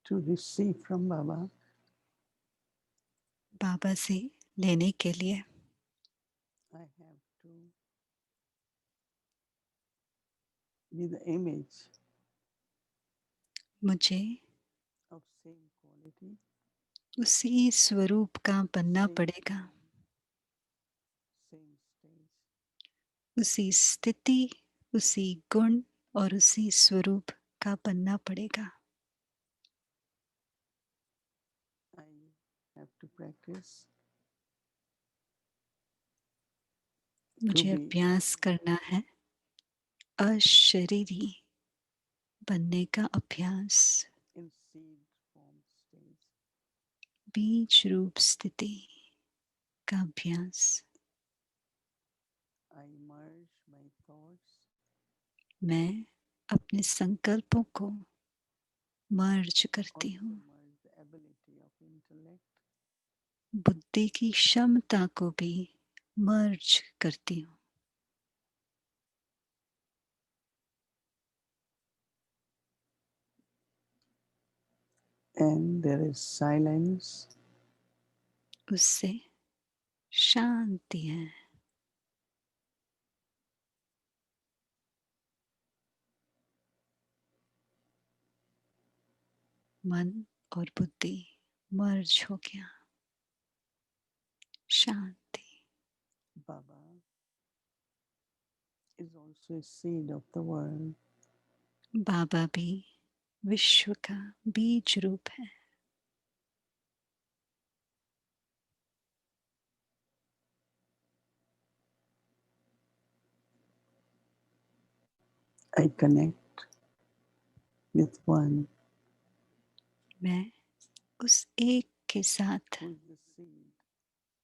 to receive from Baba बाबा से लेने के लिए I have to be the image मुझे of same quality, उसी स्वरूप का बनना same पड़ेगा, form, same stage. उसी स्थिति, उसी गुण और उसी स्वरूप का बनना पड़ेगा। I have to practice to मुझे be अभ्यास करना है अशरीरी बनने का अभ्यास, in seed form stage. बीज रूप स्थिति का अभ्यास। I merge my thoughts मैं अपने संकल्पों को मर्ज करती also हूँ, merge the ability of intellect बुद्धि की क्षमता को भी मर्ज करती हूँ। and there is silence उससे शांति है। मन और बुद्धि मर्ज हो गया, शांति। Baba is also a seed of the world. बाबा भी विश्व का बीज रूप है। I connect with one मैं उस एक के साथ who is the seed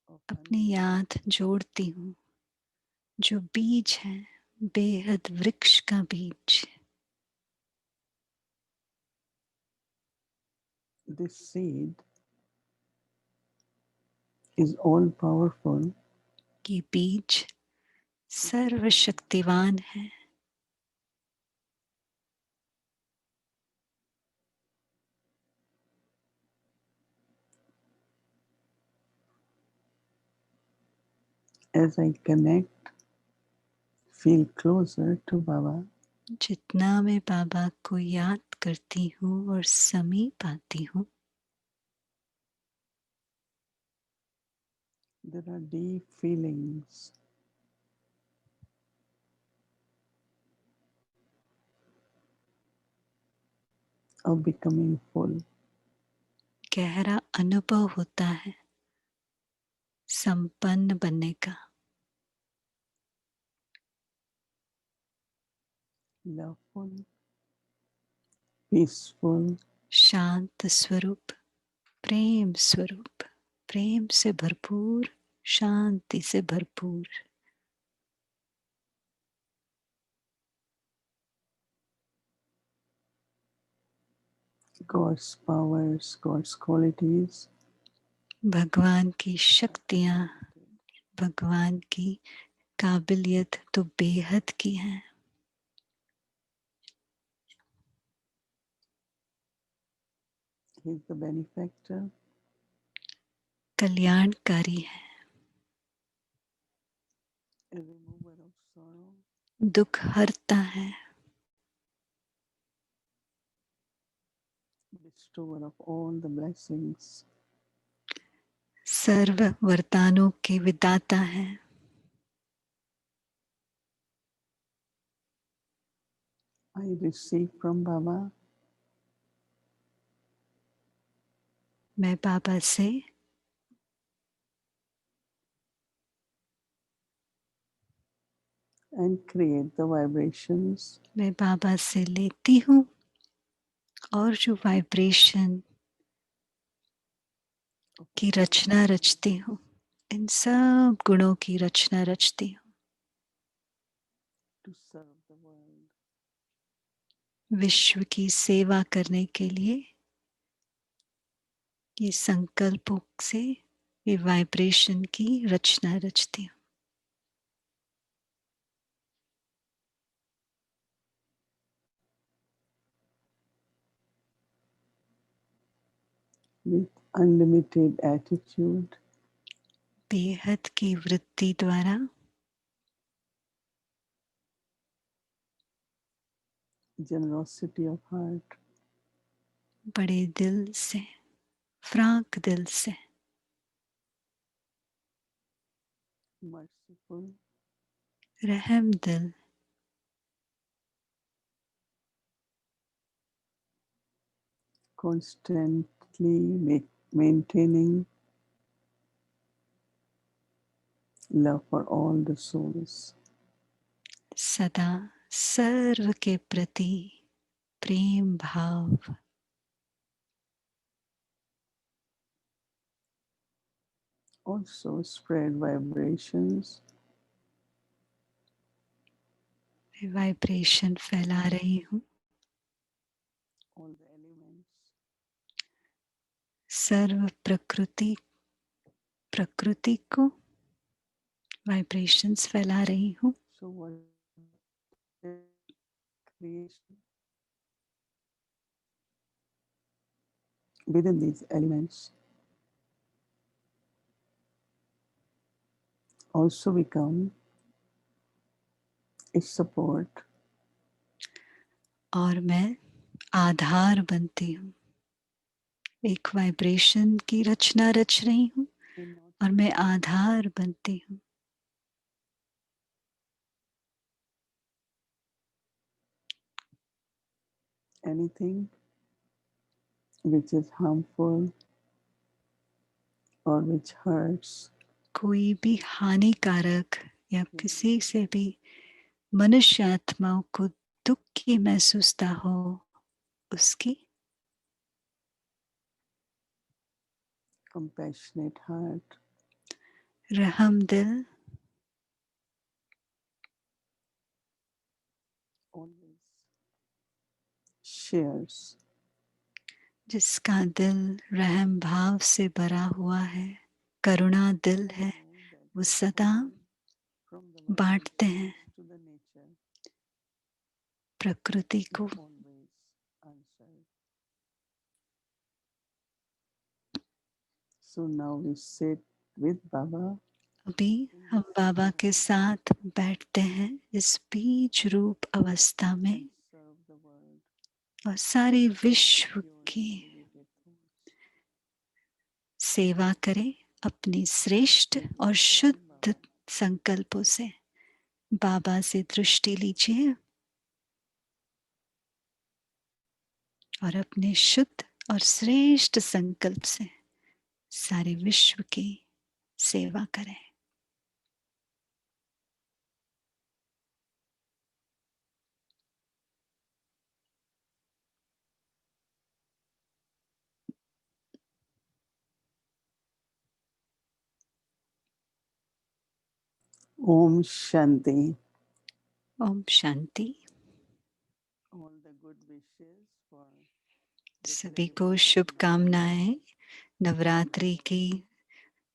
of अपनी unlimited याद जोड़ती हूँ, जो बीज है बेहद वृक्ष का बीज। this seed is all powerful ये बीज सर्वशक्तिवान है, as I connect, feel closer to Baba. जितना मैं बाबा को याद करती हूँ और समीप आती हूँ, There are deep feelings of becoming full. गहरा अनुभव होता है संपन्न बनने का, Loveful, peaceful, शांत स्वरूप, प्रेम स्वरूप, प्रेम से भरपूर, शांति से भरपूर। God's powers, God's qualities भगवान की are शक्तियाँ, unlimited. भगवान की काबिलियत तो बेहद की है। He is the benefactor, कल्याणकारी है, a remover of sorrow, दुख हरता है, bestower of all the blessings. सर्व वरदानों के विदाता है। I receive from Baba मैं बाबा से and create the vibrations मैं बाबा से लेती हूँ और जो वाइब्रेशन of की all the रचना रचती qualities हूँ, इन सब गुणों की रचना रचती हूँ, to serve the world. विश्व की सेवा करने के लिए। ये संकल्पों से ये वाइब्रेशन की रचना रचती हूँ। with unlimited attitude, बेहद की वृत्ति द्वारा, generosity of heart, बड़े दिल से, फ्रांक दिल से, merciful, रहम दिल, constantly maintaining love for all the souls. सदा सर्व के प्रति प्रेम भाव, Also spread vibrations वाइब्रेशन फैला रही हूँ all the elements सर्व प्रकृति को वाइब्रेशंस फैला रही हूँ। so what creation within these elements also become its support और मैं आधार बनती हूँ, एक वाइब्रेशन की रचना रच रही हूँ and और not मैं आधार बनती हूँ। anything which is harmful or which hurts कोई भी हानिकारक या किसी से भी मनुष्य आत्माओं को दुख की महसूसता हो, उसकी compassionate heart रहम दिल always shares जिसका दिल रहम भाव से भरा हुआ है, करुणा दिल है, know that वो the सदा flow from the बांटते हैं vibrations to the nature प्रकृति is को। always answered. So now we sit with Baba अभी in हम this बाबा के state साथ बैठते हैं इस बीज रूप अवस्था में and serve the world और सारे विश्व with pure की and elevated thoughts. सेवा करें अपने श्रेष्ठ Take और focus on शुद्ध Baba. संकल्पों से। बाबा से दृष्टि लीजिए और अपने शुद्ध और श्रेष्ठ संकल्प से सारे विश्व की सेवा करें। Om Shanti. Om Shanti. All the good wishes for सभी declaring को the शुभकामनाएं नवरात्रि की,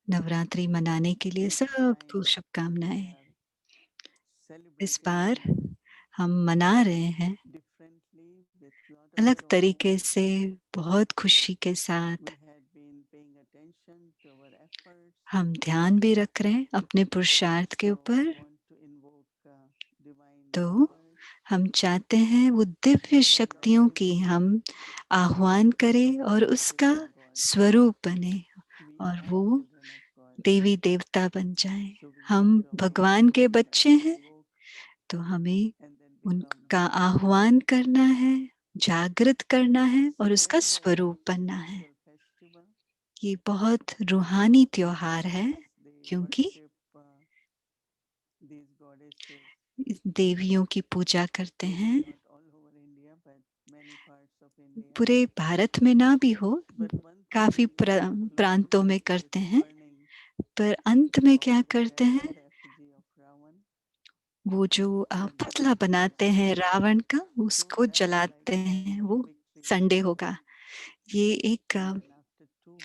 नवरात्रि मनाने के लिए सबको शुभकामनाएं। इस बार हम मना रहे हैं differently with lot of अलग joy. तरीके से, बहुत खुशी के साथ। We had been paying attention to our efforts. हम ध्यान भी रख रहे हैं अपने पुरुषार्थ के So ऊपर। want to invoke divine तो powers. हम चाहते हैं वो दिव्य शक्तियों की हम आह्वान करें और उसका स्वरूप बने We और are वो children of God. देवी देवता बन जाएं। So we हम need to भगवान के awaken बच्चे and हैं, invoke तो हमें and then become उनका divine. आह्वान करना है, जागृत करना है It's और a उसका very, very स्वरूप बनना है। spiritual festival. ये बहुत रूहानी त्योहार है They क्योंकि worship these goddesses इस देवियों की पूजा करते हैं। not all over India but many parts of India. पूरे भारत में ना भी हो, But one thing काफी we want to conclude प्रांतों में with करते this हैं, burning पर अंत में of क्या the करते हैं, statue effigy of Ravan. वो जो And पुतला this बनाते हैं Sunday, रावण का, don't उसको act जलाते like हैं। वो victory संडे over होगा। evil. ये एक And then after 2 weeks,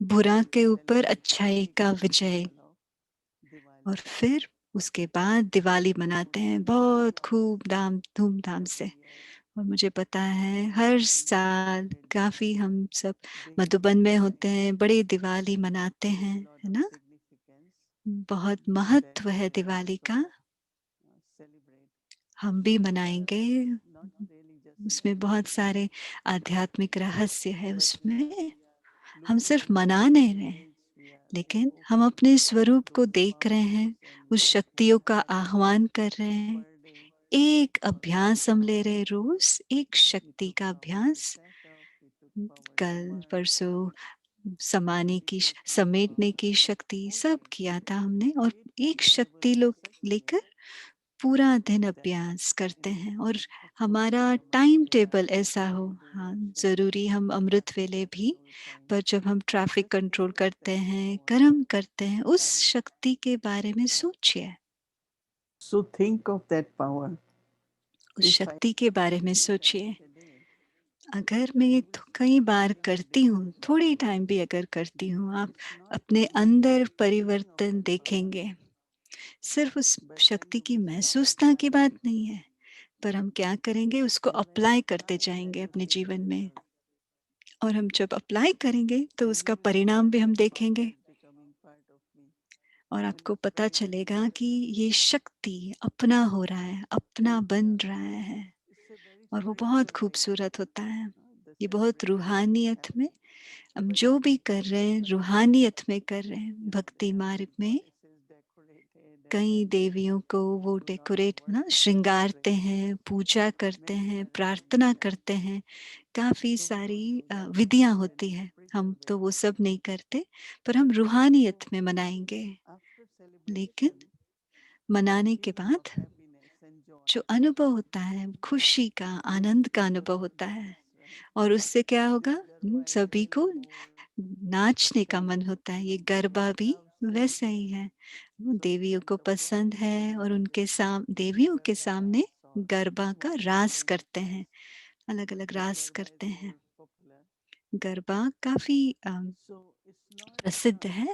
बुरा we के ऊपर celebrate the अच्छाई big का विजय, festival of और Diwali. फिर उसके बाद दिवाली मनाते हैं बहुत खूब धूमधाम Every से। year और मुझे पता है हर साल काफ़ी हम सब मधुबन में होते हैं, बड़ी दिवाली मनाते हैं, है ना? बहुत महत्व है दिवाली का। हम भी मनाएँगे। उसमें बहुत सारे आध्यात्मिक रहस्य है उसमें। हम सिर्फ मना नहीं रहे हैं, लेकिन हम अपने स्वरूप को देख रहे हैं, उस शक्तियों का आह्वान कर रहे हैं। एक अभ्यास हम ले रहे हैं रोज़, एक शक्ति का अभ्यास। कल, परसों समेटने की शक्ति सब किया था हमने और एक शक्ति लोग लेकर पूरा दिन अभ्यास करते हैं और हमारा टाइम टेबल ऐसा हो। हाँ, ज़रूरी हम अमृत वेले भी, पर जब हम ट्रैफिक कंट्रोल करते हैं, कर्म करते हैं, उस शक्ति के बारे में सोचिए। So think of that power. उस शक्ति के बारे में सोचिए। अगर मैं ये तो कई बार करती हूँ, थोड़ी टाइम भी अगर करती हूँ, आप अपने अंदर परिवर्तन देखेंगे। सिर्फ उस शक्ति की महसूसता की बात नहीं है, पर हम क्या करेंगे, उसको अप्लाई करते जाएँगे अपने जीवन में। और हम जब अप्लाई करेंगे, तो उसका परिणाम भी हम देखेंगे। और आपको पता चलेगा कि ये शक्ति अपना हो रहा है, अपना बन रहा है और वो बहुत खूबसूरत होता है। ये बहुत रूहानियत में हम जो भी कर रहे हैं, रूहानियत में कर रहे हैं, भक्ति मार्ग में। कई देवियों को वो डेकोरेट ना श्रृंगारते हैं, पूजा करते हैं, प्रार्थना करते हैं। काफ़ी सारी विधियाँ होती हैं। हम तो वो सब नहीं करते, पर हम रूहानियत में मनाएँगे। लेकिन मनाने के बाद जो अनुभव होता है, खुशी का, आनंद का अनुभव होता है और उससे क्या होगा? सभी को नाचने का मन होता है। ये गरबा भी वैसा ही है। वो देवियों को पसंद है और उनके देवियों के सामने गरबा का रास करते हैं, अलग-अलग रास करते हैं। गरबा काफ़ी प्रसिद्ध है।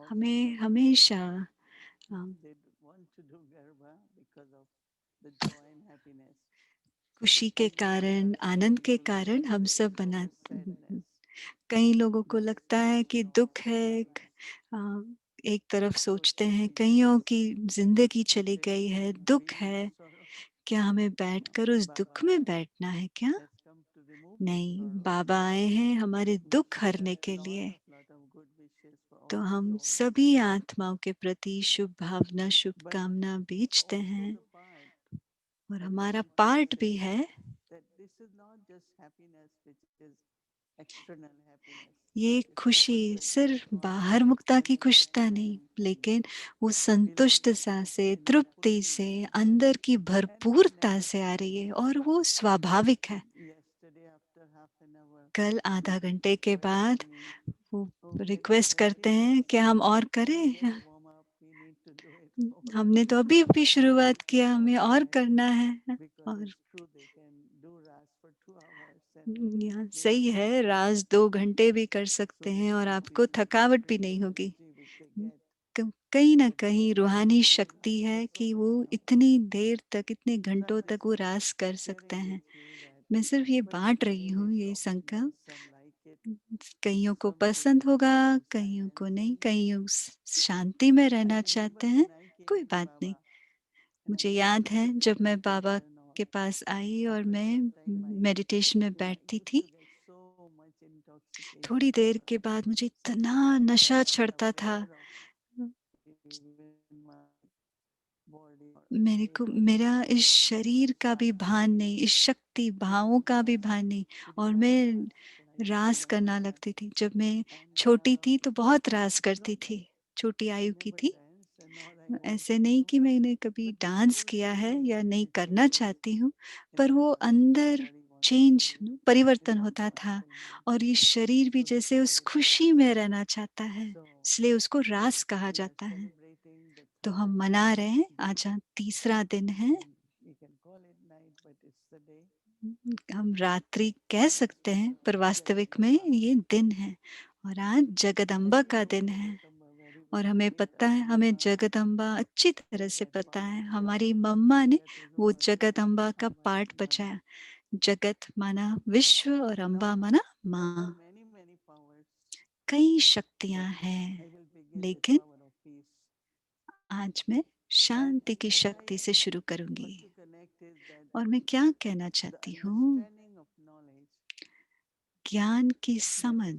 हमें हमेशा खुशी के कारण, आनंद के कारण हम सब कई लोगों को लगता है कि दुःख है, अ, एक तरफ सोचते हैं, कइयों की ज़िंदगी चली गई है, दुःख है, क्या हमें बैठकर उस दुःख में बैठना है क्या? नहीं, बाबा आए हैं हमारे दुःख हरने के लिए। तो हम सभी आत्माओं के प्रति शुभ भावना, शुभकामना भेजते हैं और हमारा पार्ट भी है। ये खुशी सिर्फ बाहर मुक्ता की खुशता नहीं, लेकिन वो संतुष्टता से, तृप्ति से, अंदर की भरपूरता से आ रही है और वो स्वाभाविक है। कल आधा घंटे के बाद वो रिक्वेस्ट करते हैं कि हम और करें। हमने तो अभी शुरुआत किया, हमें और करना है। और यहाँ सही है, राज 2 घंटे भी कर सकते हैं और आपको थकावट भी नहीं होगी। कहीं न कहीं रूहानी शक्ति है कि वो इतनी देर तक, इतने घंटों तक वो रास कर सकते हैं। मैं सिर्फ ये बाँट रही हूँ ये संकल्प। कइयों को पसंद होगा, कइयों को नहीं, कइयों शांति में रहना चाहते हैं, कोई बात नहीं। मुझे याद है जब मैं बाबा के पास आई और मैं मेडिटेशन में बैठती थी, थोड़ी देर के बाद मुझे इतना नशा चढ़ता था। मेरा इस शरीर का भी भान नहीं, इस शक्ति भावों का भी भान नहीं और मैं रास करना लगती थी। जब मैं छोटी थी तो बहुत रास करती थी, छोटी आयु की थी। ऐसे नहीं कि मैंने कभी डांस किया है या नहीं करना चाहती हूँ, पर वो अंदर परिवर्तन होता था और ये शरीर भी जैसे उस खुशी में रहना चाहता है, इसलिए उसको रास कहा जाता है। तो हम मना रहे हैं, आज तीसरा दिन है। हम रात्रि कह सकते हैं, पर वास्तविक में ये दिन है और आज जगदम्बा का दिन है और हमें पता है, हमें जगदम्बा अच्छी तरह से पता है। हमारी मम्मा ने वो जगदम्बा का पाठ बचाया। जगत माना विश्व और अम्बा माना माँ। कई शक्तियां हैं, लेकिन आज मैं शांति की शक्ति से शुरू करूंगी। और मैं क्या कहना चाहती हूँ, ज्ञान की समझ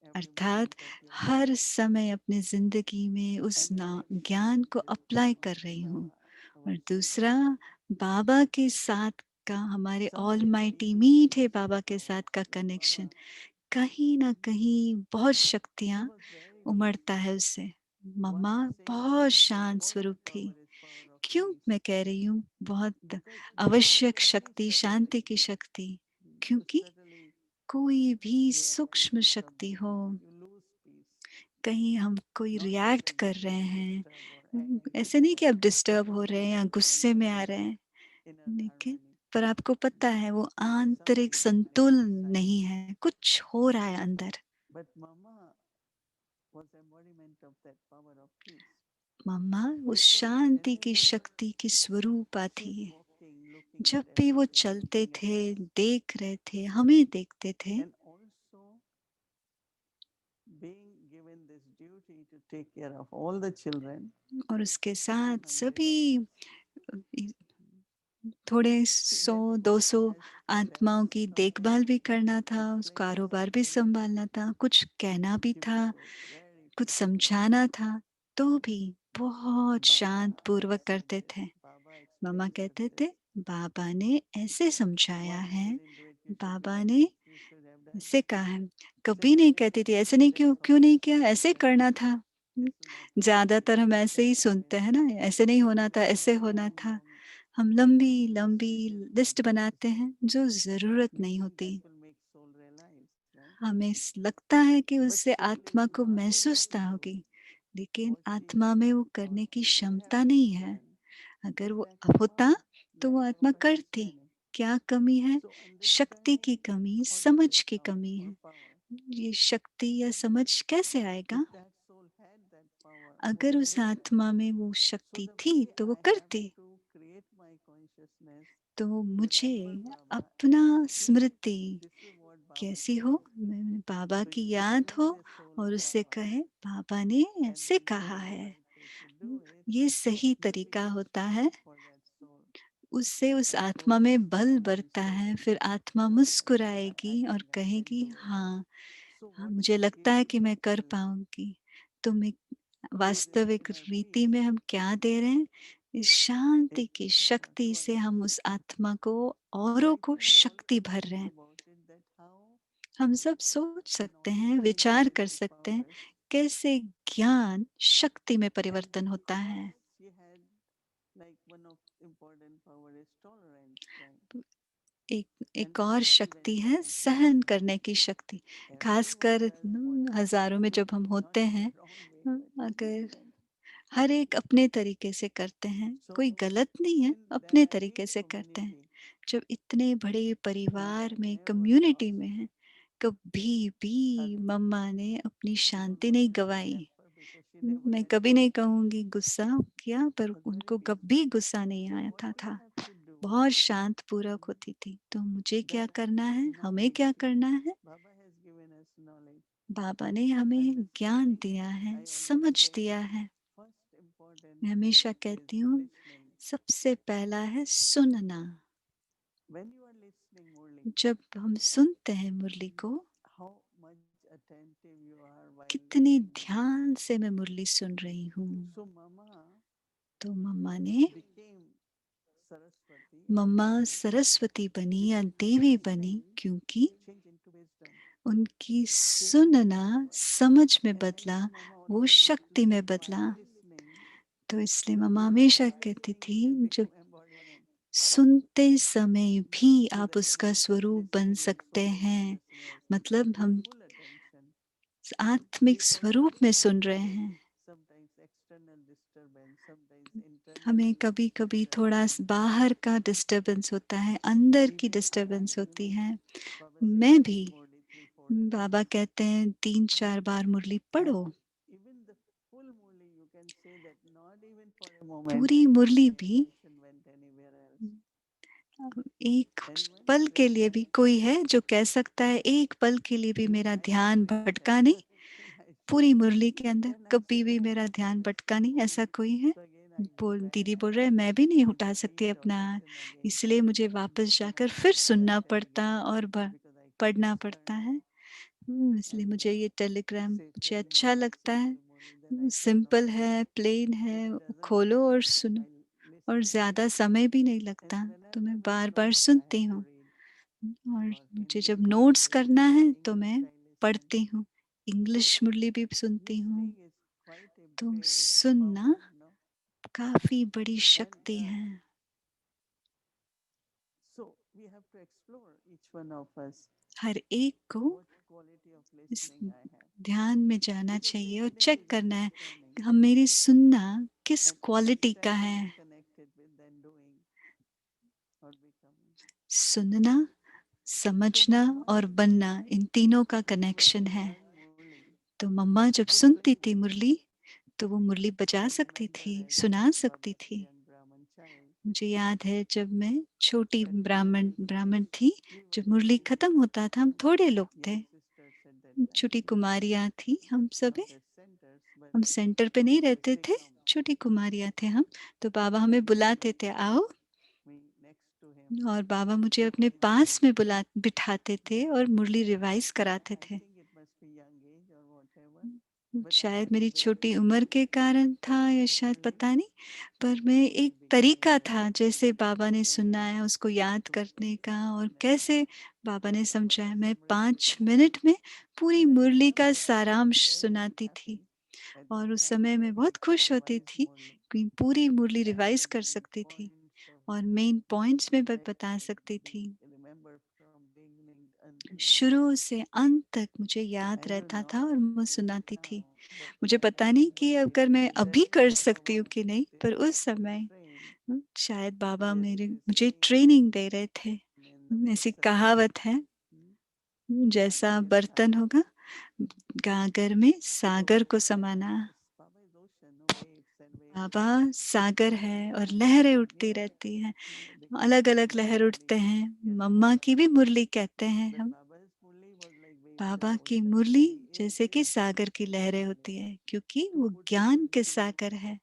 अर्थात हर समय अपने जिंदगी में उस ज्ञान को अप्लाई कर रही हूँ। और दूसरा, बाबा के साथ का, हमारे ऑल माइटी मीठे बाबा के साथ का कनेक्शन, कहीं ना कहीं बहुत शक्तियां उमड़ता है उससे। मम्मा बहुत शांत स्वरूप थी। क्यों मैं कह रही हूँ बहुत आवश्यक शक्ति, शांति की शक्ति? क्योंकि कोई भी सूक्ष्म शक्ति हो, कहीं हम कोई रिएक्ट कर रहे हैं, ऐसे नहीं कि आप डिस्टर्ब हो रहे हैं या गुस्से में आ रहे हैं, लेकिन पर आपको पता है वो आंतरिक संतुलन नहीं है, कुछ हो रहा है अंदर। मम्मा उस शांति की शक्ति की स्वरूपा थी। जब भी वो चलते थे, देख रहे थे, हमें देखते थे, और उसके साथ सभी थोड़े 100-200 आत्माओं की देखभाल भी करना था, उस कारोबार भी संभालना था, कुछ कहना भी था, कुछ समझाना था, तो भी बहुत शांत पूर्वक करते थे। मामा कहते थे, बाबा ने ऐसे समझाया है, बाबा ने ऐसे कहा है। कभी नहीं कहती थी ऐसे नहीं, क्यों क्यों नहीं किया, ऐसे करना था। ज्यादातर हम ऐसे ही सुनते हैं ना, ऐसे नहीं होना था, ऐसे होना था। हम लंबी लंबी लिस्ट बनाते हैं जो जरूरत नहीं होती। हमें लगता है कि उससे आत्मा को महसूसता होगी, लेकिन आत्मा में वो करने की क्षमता नहीं है। अगर वो होता तो वो आत्मा करती। क्या कमी है? शक्ति की कमी, समझ की कमी है। ये शक्ति या समझ कैसे आएगा? अगर उस आत्मा में वो शक्ति थी तो वो करती। तो मुझे अपना स्मृति कैसी हो, बाबा की याद हो और उससे कहे, बाबा ने ऐसे कहा है, ये सही तरीका होता है। उससे उस आत्मा में बल बढ़ता है। फिर आत्मा मुस्कुराएगी और कहेगी, हाँ हाँ, मुझे लगता है कि मैं कर पाऊंगी। तो मैं वास्तविक रीति में हम क्या दे रहे हैं? इस शांति की शक्ति से हम उस आत्मा को, औरों को शक्ति भर रहे हैं। हम सब सोच सकते हैं, विचार कर सकते हैं, कैसे ज्ञान शक्ति में परिवर्तन होता है। एक और शक्ति है सहन करने की शक्ति। खासकर हजारों में जब हम होते हैं, अगर हर एक अपने तरीके से करते हैं, कोई गलत नहीं है, अपने तरीके से करते हैं। जब इतने बड़े परिवार में, कम्युनिटी में है, कभी भी मम्मा ने अपनी शांति नहीं गवाई। मैं कभी नहीं कहूंगी गुस्सा किया, पर उनको कभी गुस्सा नहीं आया था। बहुत शांत पूर्वक होती थी। तो मुझे क्या करना है, हमें क्या करना है? बाबा ने हमें ज्ञान दिया है, समझ दिया है। मैं हमेशा कहती हूँ, सबसे पहला है सुनना। जब हम सुनते हैं मुरली को, कितनी ध्यान से मैं मुरली सुन रही हूँ। तो मम्मा सरस्वती बनी या देवी बनी, क्योंकि उनकी सुनना समझ में बदला, वो शक्ति में बदला। तो इसलिए मम्मा हमेशा कहती थी, जब सुनते समय भी आप उसका स्वरूप बन सकते हैं, मतलब हम आत्मिक स्वरूप में सुन रहे हैं। हमें कभी कभी थोड़ा बाहर का डिस्टरबेंस होता है, अंदर की डिस्टरबेंस होती है। मैं भी, बाबा कहते हैं 3-4 बार मुरली पढ़ो। पूरी मुरली भी एक पल के लिए भी कोई है जो कह सकता है एक पल के लिए भी मेरा ध्यान भटका नहीं? पूरी मुरली के अंदर कभी भी मेरा ध्यान भटका नहीं, ऐसा कोई है? दीदी बोल रहे मैं भी नहीं उठा सकती अपना, इसलिए मुझे वापस जाकर फिर सुनना पड़ता और पढ़ना पड़ता है। इसलिए मुझे ये टेलीग्राम मुझे अच्छा लगता है। सिंपल है, प्लेन है, खोलो और सुनो, और ज़्यादा समय भी नहीं लगता, तो मैं बार-बार सुनती हूँ। और मुझे जब नोट्स करना है तो मैं पढ़ती हूँ, इंग्लिश मुरली भी सुनती हूँ। तो सुनना काफ़ी बड़ी शक्ति है। हर एक को इस ध्यान में जाना चाहिए और चेक करना है हम मेरी सुनना किस क्वालिटी का है। सुनना, समझना और बनना, इन तीनों का कनेक्शन है। तो मम्मा जब सुनती थी मुरली तो वो मुरली बजा सकती थी, सुना सकती थी। मुझे याद है जब मैं छोटी ब्राह्मण थी, जब मुरली खत्म होता था, हम थोड़े लोग थे, छोटी कुमारियां थी हम सभी, हम सेंटर पे नहीं रहते थे, छोटी कुमारियां थे हम। तो बाबा हमें बुलाते थे आओ, और बाबा मुझे अपने पास में बिठाते थे और मुरली रिवाइज कराते थे। शायद मेरी छोटी उम्र के कारण था या शायद पता नहीं, पर मैं एक तरीका था जैसे बाबा ने सुनाया उसको याद करने का, और कैसे बाबा ने समझाया। मैं 5 मिनट में पूरी मुरली का सारांश सुनाती थी, और उस समय मैं बहुत खुश होती थी कि पूरी मुरली रिवाइज कर सकती थी और मेन पॉइंट्स में बता सकती थी। शुरू से अंत तक मुझे याद रहता था और मैं सुनाती थी। मुझे पता नहीं कि अगर मैं अभी कर सकती हूँ कि नहीं, पर उस समय शायद बाबा मुझे ट्रेनिंग दे रहे थे। ऐसी कहावत है, जैसा बर्तन होगा गागर में सागर को समाना। बाबा सागर है और लहरें उठती रहती हैं, अलग अलग लहर उठते हैं। मम्मा की भी मुरली कहते हैं हम। बाबा की मुरली जैसे कि सागर की लहरें होती है, क्योंकि वो ज्ञान के सागर है।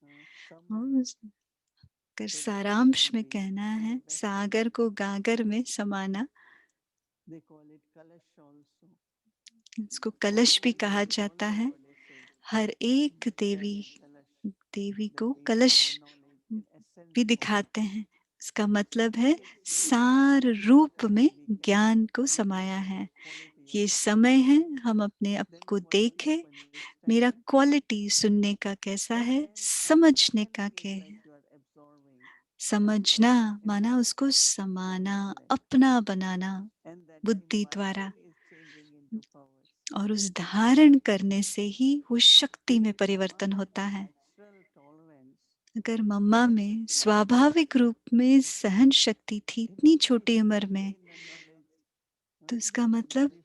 अगर सारांश में कहना है सागर को गागर में समाना, इसको कलश भी कहा जाता है। हर एक देवी को कलश भी दिखाते हैं। इसका मतलब है सार रूप में ज्ञान को समाया है। ये समय है हम अपने आप को देखें, मेरा क्वालिटी सुनने का कैसा है, समझने का क्या है। समझना माना उसको समाना, अपना बनाना बुद्धि द्वारा, और उस धारण करने से ही वो शक्ति में परिवर्तन होता है। अगर मम्मा में स्वाभाविक रूप में सहन शक्ति थी इतनी छोटी उम्र में, तो इसका मतलब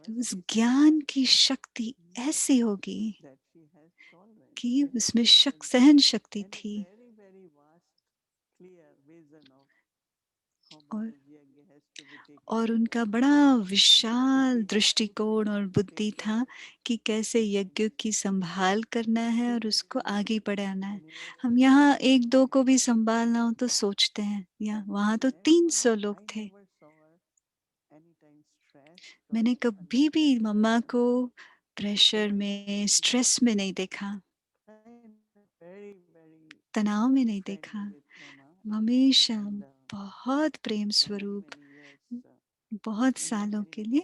तो उस ज्ञान की शक्ति ऐसी होगी कि उसमें सहन शक्ति थी। और उनका बड़ा विशाल दृष्टिकोण और बुद्धि था कि कैसे यज्ञ की संभाल करना है और उसको आगे बढ़ाना है। हम यहाँ एक दो को भी संभालना हो तो सोचते हैं, या वहां तो 300 लोग थे। मैंने कभी भी मम्मा को प्रेशर में, स्ट्रेस में नहीं देखा, तनाव में नहीं देखा। हमेशा बहुत प्रेम स्वरूप, बहुत सालों के लिए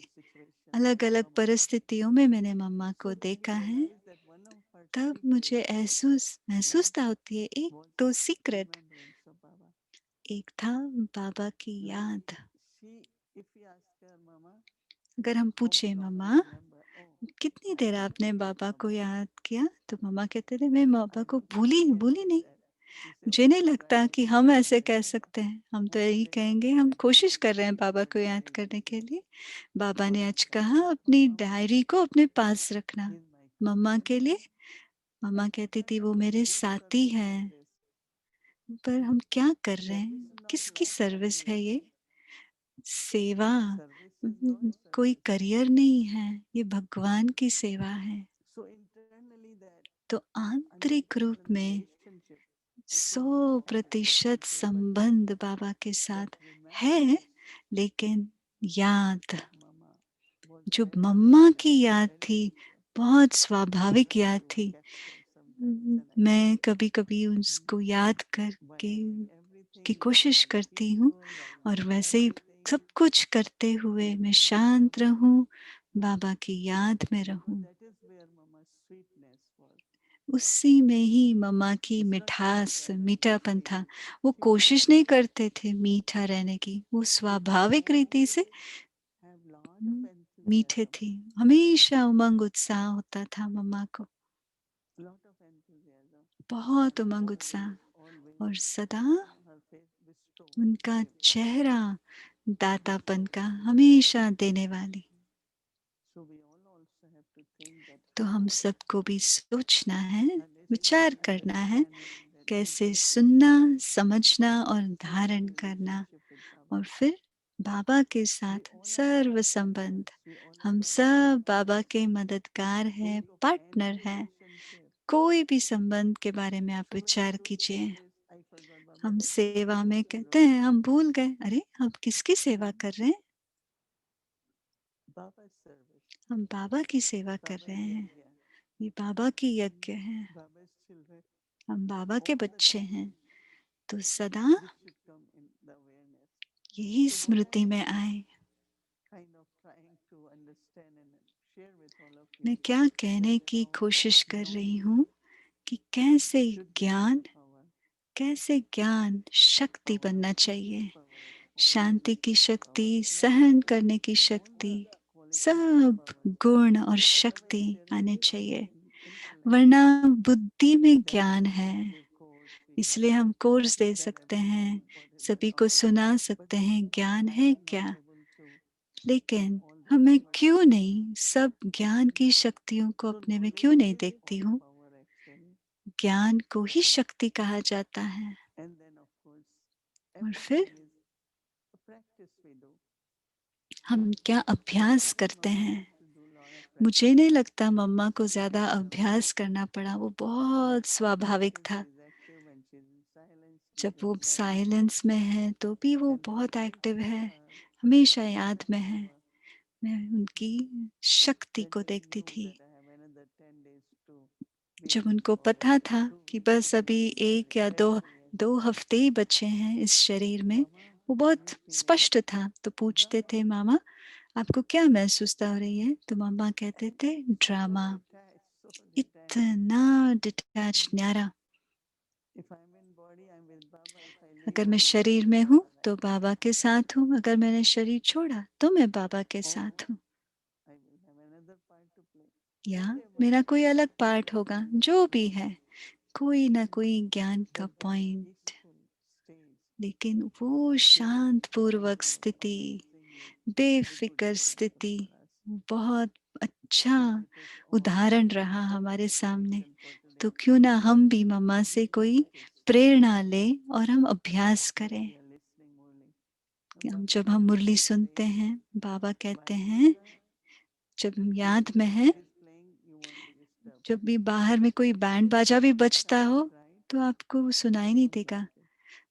अलग अलग परिस्थितियों में मैंने मम्मा को देखा है। तब मुझे महसूस होती है एक तो सीक्रेट, एक था बाबा की याद। अगर हम पूछे मम्मा कितनी देर आपने बाबा को याद किया, तो मम्मा कहते थे मैं बाबा को भूली नहीं। मुझे नहीं लगता कि हम ऐसे कह सकते हैं, हम तो यही कहेंगे हम कोशिश कर रहे हैं बाबा को याद करने के लिए। बाबा ने आज कहा अपनी डायरी को अपने पास रखना, मम्मा के लिए मम्मा कहती Sometimes थी वो our मेरे full साथी service हैं, is this. पर हम क्या कर रहे That is हैं? not किसकी Lord's सर्विस है service. ये? सेवा। Service is God's कोई service. करियर नहीं है, ये भगवान की सेवा है। So internally that तो आंतरिक unconditional रूप में relationship, I could not have it with 100% people, but संबंध बाबा के that साथ है, remembrance लेकिन याद, of Mama was जो very मम्मा की natural, याद very थी, natural. बहुत I स्वाभाविक try याद to थी। capture sometimes and I मैं say, कभी कभी उसको याद while करके doing की everything, कोशिश while करती हूँ, peaceful, while और doing वैसे ही everything, सब कुछ करते हुए मैं remember शांत Mama, रहूं, बाबा की याद में because रहूं। that is where Mama's sweetness was. उसी में ही मम्मा की It's not that they मिठास, tried to be मीठापन था। sweet. वो She was कोशिश नहीं करते थे मीठा रहने की, वो they स्वाभाविक रीति से always have lot of मीठे enthusiasm, थी। हमेशा उमंग उत्साह होता था मम्मा को, lot of enthusiasm. बहुत Mama उमंग उत्साह, always, always, और सदा her face bestow, उनका giving. चेहरा दातापन का, हमेशा देने वाली। So we all also have to think that तो हम how सबको भी सोचना है, listening विचार and करना है, understanding that कैसे deeply सुनना, समझना और serving धारण करना, relationship with Baba. और फिर बाबा के We साथ all are सर्व Baba's संबंध। servants. We all are हम Baba's सब बाबा partners. के मददगार हैं, Think of any पार्टनर हैं। relationship. कोई भी संबंध के बारे में आप So when विचार today कीजिए। always I forgot Baba, हम that whom I सेवा am में कहते serving. हैं, हम भूल गए, अरे हम किसकी सेवा कर रहे हैं? Baba's service. हम बाबा की सेवा कर Baba's रहे हैं। yajna. ये बाबा की यज्ञ है, Baba's children. हम बाबा के All the बच्चे हैं। time तो सदा this should come in the awareness. यही So what I स्मृति में am आए। kind of trying to understand and share with all of मैं you क्या that कहने की how कोशिश कर रही knowledge हूँ कि कैसे should become ज्ञान, the power. कैसे ज्ञान शक्ति Power of बनना peace, चाहिए। power of शांति की holiness, शक्ति, power of सहन loving, करने की all शक्ति, the qualities of सब power. गुण और Otherwise, शक्ति there will आने be only चाहिए। intellect. वरना बुद्धि में That is ज्ञान why we है। can give course, we इसलिए हम कोर्स दे tell सकते everything हैं, what is the सभी को knowledge. सुना But सकते हैं ज्ञान why है I'm not क्या, able to give लेकिन all the हमें power to क्यों Baba? नहीं सब ज्ञान की शक्तियों को So अपने में क्यों knowledge नहीं is देखती all हूँ? power actually. ज्ञान को ही शक्ति कहा जाता है। And then of course, और everything फिर is a practice we do. हम क्या I अभ्यास don't think करते Mama हैं। had to do a lot of मुझे practice. नहीं लगता मम्मा को She ज्यादा was अभ्यास करना पड़ा, वो बहुत स्वाभाविक when था। she's active, when she's in silence, she's जब in वो silence. साइलेंस में है तो भी वो And बहुत I एक्टिव see है, her हमेशा याद में है। power. मैं उनकी शक्ति When को she देखती knew थी। that I have another 10 days to be जब with उनको or पता था 2 कि weeks बस to be अभी with or 1 या gradually I दो said, हफ्ते ही बचे हैं इस शरीर में, Mama, वो how are बहुत you feeling? स्पष्ट था। तो पूछते Drama. थे, मामा आपको क्या महसूस हो रही है? तो मम्मा कहते And थे, so drama. detached, so detached. इतना डिटैच, न्यारा। If I'm in body, I'm with Baba. If I leave अगर मैं body, I'm शरीर with में हूँ Baba. तो Like that. बाबा के साथ हूँ, अगर मैंने शरीर छोड़ा तो मैं बाबा के Or साथ हूँ, I will have another part to play. या Whatever. मेरा कोई अलग पार्ट होगा। जो भी है, कोई ना कोई ज्ञान का But that point. peaceful stage, लेकिन वो शांत पूर्वक was स्थिति, amazingly very good बेफिक्र example स्थिति, for us. बहुत अच्छा So it was उदाहरण रहा all हमारे सामने। inspiration for तो today. क्यों ना हम भी मम्मा से कोई Practice. प्रेरणा ले और हम अभ्यास When करें। we are listening Murli. जब Baba हम मुरली always सुनते says, हैं, बाबा कहते while हैं, Indra, जब हम if याद में हैं, music is playing, you won't be disturbed. जब भी बाहर में कोई But बैंड if बाजा भी one बजता child हो cried, तो आपको सुनाई you नहीं won't देगा। like it.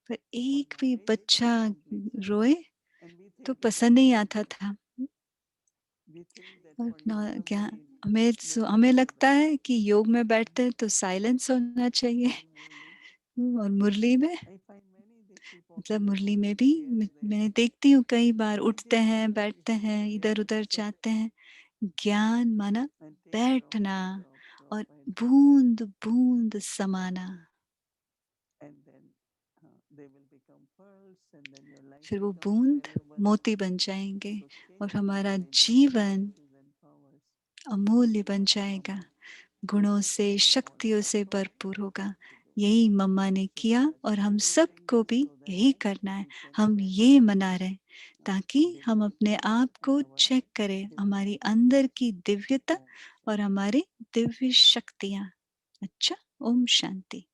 पर For एक भी knowledge, it's बच्चा complete रोए silence. And we तो think it is पसंद नहीं music. आता था। We think that और for yoga क्या Murli, there हमें should be लगता balance. है कि योग में बैठते हैं तो साइलेंस होना चाहिए। In Murli, और मुरली में, I find many they keep मतलब hopping मुरली में around भी here, there. मैंने देखती हूँ कई बार And it उठते is हैं, just like बैठते हैं, इधर really उधर sit जाते हैं। ज्ञान माना and take drop बैठना by drop, drop और by drop. बूंद बूंद समाना। And then they will become pearls and then your life फिर वो becomes बूंद valuable. मोती बन जाएंगे So और changing हमारा knowledge into जीवन virtues and powers अमूल्य is बन what जाएगा, Mama गुणों से, and all of शक्तियों us से all भरपूर होगा। have to do. यही मम्मा ने So किया we are और हम celebrating सबको this भी so that यही करना है। we can हम check ये our मना रहे ताकि हम अपने divinity आप and को our चेक करें, हमारी divinity. अंदर की दिव्यता Om और Shanti. हमारी दिव्य शक्तियाँ। अच्छा, ओम शांति।